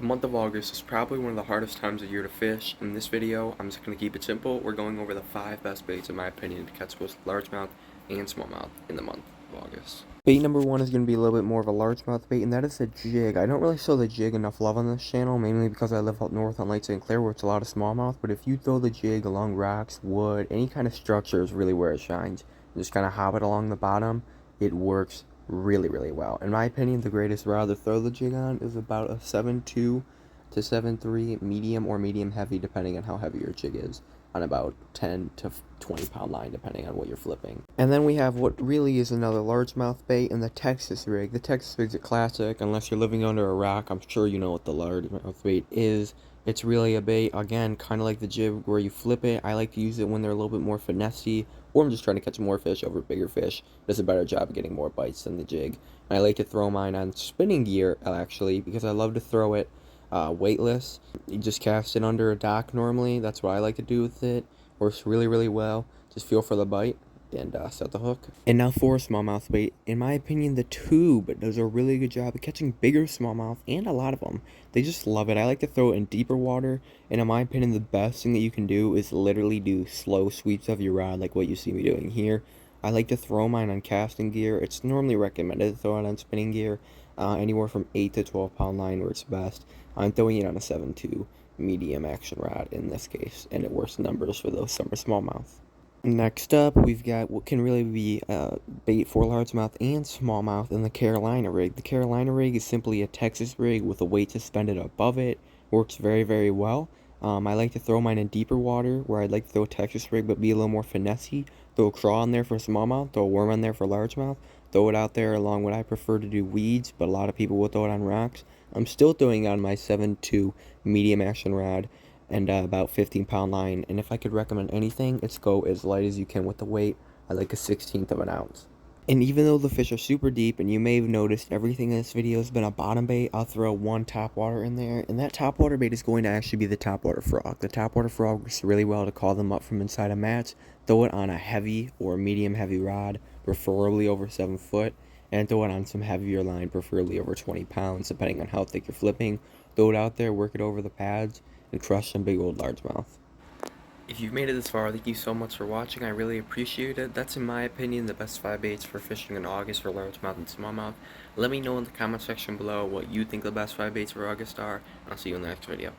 The month of August is probably one of the hardest times of year to fish. In this video, I'm just going to keep it simple. We're going over the 5 best baits in my opinion to catch both largemouth and smallmouth in the month of August. Bait number 1 is going to be a little bit more of a largemouth bait, and that is a jig. I don't really show the jig enough love on this channel, mainly because I live up north on Lake St. Clair where it's a lot of smallmouth, but if you throw the jig along rocks, wood, any kind of structure is really where it shines. You just kind of hop it along the bottom, it works really well. In my opinion, the greatest rod to throw the jig on is about a 7.2 to 7.3 medium or medium heavy, depending on how heavy your jig is, on about 10 to 20 pound line, depending on what you're flipping. And then we have what really is another largemouth bait in the Texas rig. The Texas rig's a classic. Unless you're living under a rock, I'm sure you know what the largemouth bait is. It's really a bait, again, kind of like the jig where you flip it. I like to use it when they're a little bit more finessey, or I'm just trying to catch more fish over bigger fish. It does a better job of getting more bites than the jig. And I like to throw mine on spinning gear, actually, because I love to throw it weightless. You just cast it under a dock normally. That's what I like to do with it. Works really well. Just feel for the bite and set the hook. And now for a smallmouth bait. In my opinion, the tube does a really good job of catching bigger smallmouth, and a lot of them. They just love it. I like to throw it in deeper water, and in my opinion, the best thing that you can do is literally do slow sweeps of your rod, like what you see me doing here. I like to throw mine on casting gear. It's normally recommended to throw it on spinning gear, anywhere from 8 to 12 pound line where it's best. I'm throwing it on a 7.2 medium action rod in this case, and it works numbers for those summer smallmouth. Next up, we've got what can really be bait for largemouth and smallmouth in the Carolina rig. The Carolina rig is simply a Texas rig with a weight suspended above it. Works very well. I like to throw mine in deeper water, where I'd like to throw a Texas rig but be a little more finessey. Throw a craw on there for smallmouth, throw a worm on there for largemouth, throw it out there along what I prefer to do weeds, but a lot of people will throw it on rocks. I'm still throwing it on my 7.2 medium action rod and about 15 pound line, and if I could recommend anything, it's go as light as you can with the weight. I like a 1/16 of an ounce. And even though the fish are super deep, and you may have noticed everything in this video has been a bottom bait, I'll throw one topwater in there, and that topwater bait is going to actually be the topwater frog. The topwater frog works really well to call them up from inside a match. Throw it on a heavy or medium heavy rod, preferably over 7 foot, and throw it on some heavier line, preferably over 20 pounds, depending on how thick you're flipping. Throw it out there, work it over the pads, and crush some big old largemouth. If you've made it this far, thank you so much for watching. I really appreciate it. That's, in my opinion, the best 5 baits for fishing in August for largemouth and smallmouth. Let me know in the comment section below what you think the best 5 baits for August are, and I'll see you in the next video.